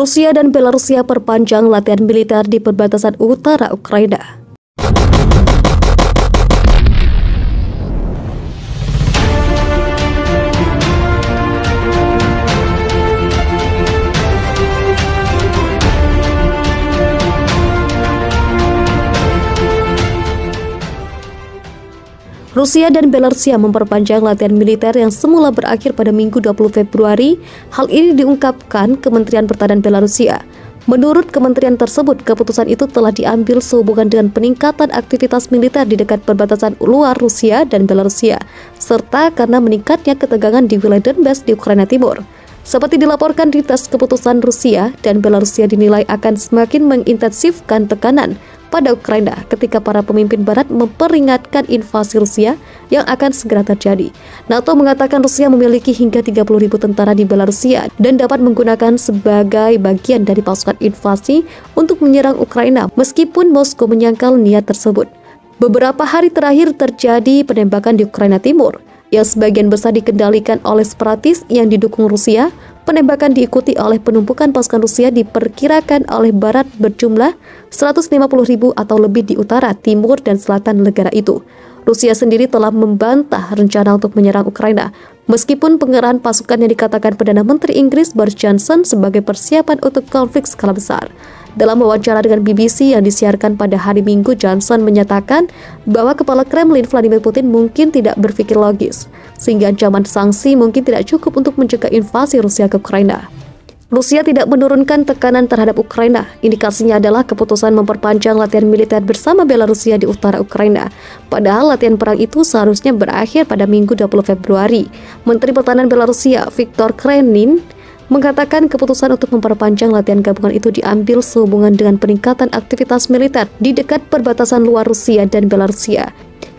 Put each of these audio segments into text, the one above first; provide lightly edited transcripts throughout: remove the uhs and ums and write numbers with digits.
Rusia dan Belarusia perpanjang latihan militer di perbatasan utara Ukraina. Rusia dan Belarusia memperpanjang latihan militer yang semula berakhir pada Minggu 20 Februari. Hal ini diungkapkan Kementerian Pertahanan Belarusia. Menurut kementerian tersebut, keputusan itu telah diambil sehubungan dengan peningkatan aktivitas militer di dekat perbatasan luar Rusia dan Belarusia, serta karena meningkatnya ketegangan di wilayah Donbas di Ukraina Timur. Seperti dilaporkan di tas keputusan, Rusia dan Belarusia dinilai akan semakin mengintensifkan tekanan pada Ukraina ketika para pemimpin barat memperingatkan invasi Rusia yang akan segera terjadi. NATO mengatakan Rusia memiliki hingga 30.000 tentara di Belarusia dan dapat menggunakan sebagai bagian dari pasukan invasi untuk menyerang Ukraina, meskipun Moskow menyangkal niat tersebut. Beberapa hari terakhir terjadi penembakan di Ukraina Timur yang sebagian besar dikendalikan oleh separatis yang didukung Rusia. Penembakan diikuti oleh penumpukan pasukan Rusia diperkirakan oleh Barat berjumlah 150.000 atau lebih di utara, timur, dan selatan negara itu. Rusia sendiri telah membantah rencana untuk menyerang Ukraina, meskipun pengerahan pasukan yang dikatakan Perdana Menteri Inggris Boris Johnson sebagai persiapan untuk konflik skala besar. Dalam wawancara dengan BBC yang disiarkan pada hari Minggu, Johnson menyatakan bahwa Kepala Kremlin Vladimir Putin mungkin tidak berpikir logis, sehingga ancaman sanksi mungkin tidak cukup untuk mencegah invasi Rusia ke Ukraina. Rusia tidak menurunkan tekanan terhadap Ukraina. Indikasinya adalah keputusan memperpanjang latihan militer bersama Belarusia di utara Ukraina. Padahal latihan perang itu seharusnya berakhir pada Minggu 20 Februari. Menteri Pertahanan Belarusia, Viktor Krenin, mengatakan keputusan untuk memperpanjang latihan gabungan itu diambil sehubungan dengan peningkatan aktivitas militer di dekat perbatasan luar Rusia dan Belarusia.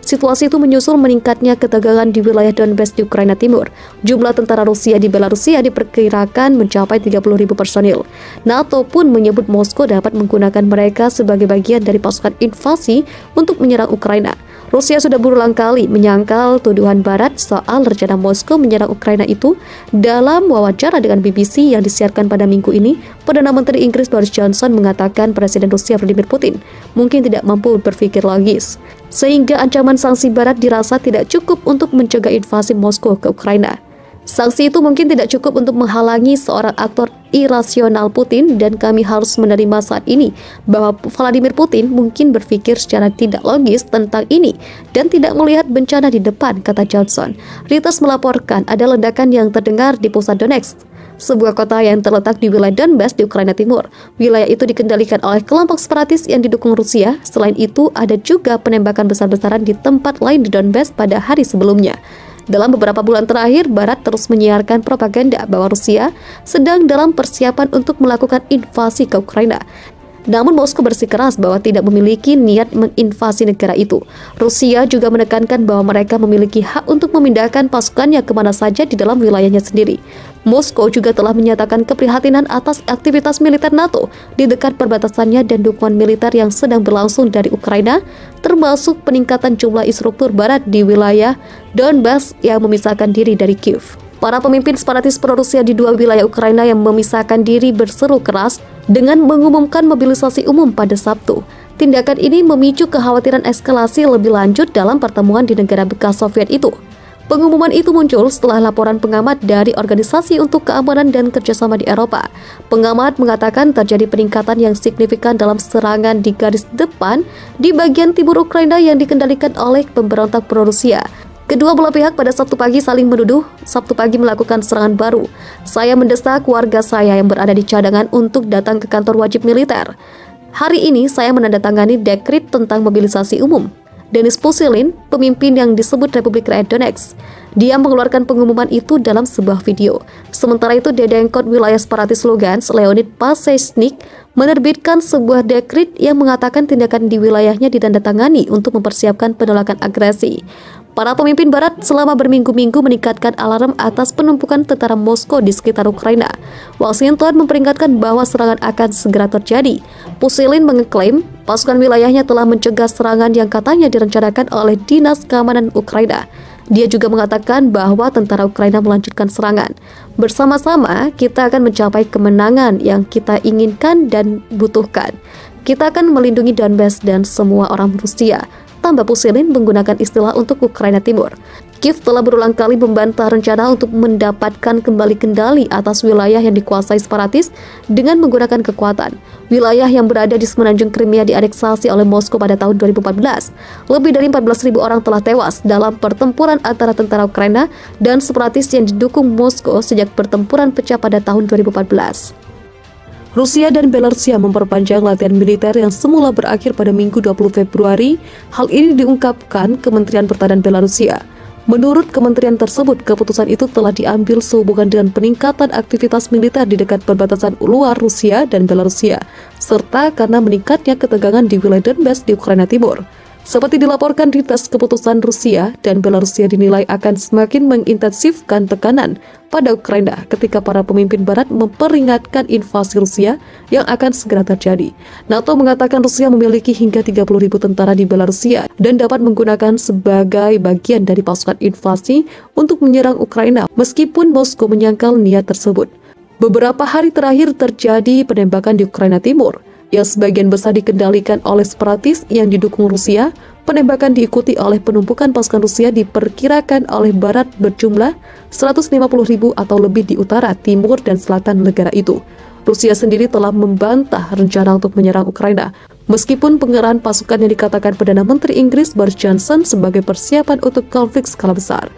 Situasi itu menyusul meningkatnya ketegangan di wilayah Donbas di Ukraina Timur. Jumlah tentara Rusia di Belarusia diperkirakan mencapai 30.000 personil. NATO pun menyebut Moskow dapat menggunakan mereka sebagai bagian dari pasukan invasi untuk menyerang Ukraina. Rusia sudah berulang kali menyangkal tuduhan Barat soal rencana Moskow menyerang Ukraina itu. Dalam wawancara dengan BBC yang disiarkan pada minggu ini, Perdana Menteri Inggris Boris Johnson mengatakan Presiden Rusia Vladimir Putin mungkin tidak mampu berpikir logis, sehingga ancaman sanksi Barat dirasa tidak cukup untuk mencegah invasi Moskow ke Ukraina. Sanksi itu mungkin tidak cukup untuk menghalangi seorang aktor irasional Putin, dan kami harus menerima saat ini bahwa Vladimir Putin mungkin berpikir secara tidak logis tentang ini dan tidak melihat bencana di depan, kata Johnson. Reuters melaporkan ada ledakan yang terdengar di pusat Donetsk, sebuah kota yang terletak di wilayah Donbas di Ukraina Timur. Wilayah itu dikendalikan oleh kelompok separatis yang didukung Rusia. Selain itu, ada juga penembakan besar-besaran di tempat lain di Donbas pada hari sebelumnya. Dalam beberapa bulan terakhir, Barat terus menyiarkan propaganda bahwa Rusia sedang dalam persiapan untuk melakukan invasi ke Ukraina. Namun Moskow bersikeras bahwa tidak memiliki niat menginvasi negara itu. Rusia juga menekankan bahwa mereka memiliki hak untuk memindahkan pasukannya kemana saja di dalam wilayahnya sendiri. Moskow juga telah menyatakan keprihatinan atas aktivitas militer NATO di dekat perbatasannya dan dukungan militer yang sedang berlangsung dari Ukraina, termasuk peningkatan jumlah instruktur Barat di wilayah Donbas yang memisahkan diri dari Kiev. Para pemimpin separatis pro-Rusia di dua wilayah Ukraina yang memisahkan diri berseru keras dengan mengumumkan mobilisasi umum pada Sabtu. Tindakan ini memicu kekhawatiran eskalasi lebih lanjut dalam pertemuan di negara bekas Soviet itu. Pengumuman itu muncul setelah laporan pengamat dari Organisasi untuk Keamanan dan Kerjasama di Eropa. Pengamat mengatakan terjadi peningkatan yang signifikan dalam serangan di garis depan di bagian timur Ukraina yang dikendalikan oleh pemberontak pro-Rusia. Kedua belah pihak pada Sabtu pagi saling menuduh Sabtu pagi melakukan serangan baru. Saya mendesak warga saya yang berada di cadangan untuk datang ke kantor wajib militer. Hari ini saya menandatangani dekret tentang mobilisasi umum. Denis Pushilin, pemimpin yang disebut Republik Rakyat Donetsk, dia mengeluarkan pengumuman itu dalam sebuah video. Sementara itu, Dedengkot wilayah separatis Lugansk, Leonid Pasechnik, menerbitkan sebuah dekret yang mengatakan tindakan di wilayahnya ditandatangani untuk mempersiapkan penolakan agresi. Para pemimpin Barat selama berminggu-minggu meningkatkan alarm atas penumpukan tentara Moskow di sekitar Ukraina. Washington memperingatkan bahwa serangan akan segera terjadi. Pushilin mengeklaim pasukan wilayahnya telah mencegah serangan yang katanya direncanakan oleh Dinas Keamanan Ukraina. Dia juga mengatakan bahwa tentara Ukraina melanjutkan serangan. Bersama-sama, kita akan mencapai kemenangan yang kita inginkan dan butuhkan. Kita akan melindungi Donbas dan semua orang Rusia, tambah Pusilin menggunakan istilah untuk Ukraina Timur. Kiev telah berulang kali membantah rencana untuk mendapatkan kembali kendali atas wilayah yang dikuasai separatis dengan menggunakan kekuatan. Wilayah yang berada di semenanjung Crimea dianeksasi oleh Moskow pada tahun 2014. Lebih dari 14.000 orang telah tewas dalam pertempuran antara tentara Ukraina dan separatis yang didukung Moskow sejak pertempuran pecah pada tahun 2014. Rusia dan Belarusia memperpanjang latihan militer yang semula berakhir pada Minggu 20 Februari. Hal ini diungkapkan Kementerian Pertahanan Belarusia. Menurut kementerian tersebut, keputusan itu telah diambil sehubungan dengan peningkatan aktivitas militer di dekat perbatasan luar Rusia dan Belarusia, serta karena meningkatnya ketegangan di wilayah Donbas di Ukraina Timur. Seperti dilaporkan Reuters, keputusan Rusia dan Belarusia dinilai akan semakin mengintensifkan tekanan pada Ukraina ketika para pemimpin Barat memperingatkan invasi Rusia yang akan segera terjadi. NATO mengatakan Rusia memiliki hingga 30.000 tentara di Belarusia dan dapat menggunakan sebagai bagian dari pasukan invasi untuk menyerang Ukraina, meskipun Moskow menyangkal niat tersebut. Beberapa hari terakhir terjadi penembakan di Ukraina Timur, yang sebagian besar dikendalikan oleh separatis yang didukung Rusia. Penembakan diikuti oleh penumpukan pasukan Rusia diperkirakan oleh Barat berjumlah 150.000 atau lebih di utara, timur, dan selatan negara itu. Rusia sendiri telah membantah rencana untuk menyerang Ukraina, meskipun pengerahan pasukan yang dikatakan Perdana Menteri Inggris Boris Johnson sebagai persiapan untuk konflik skala besar.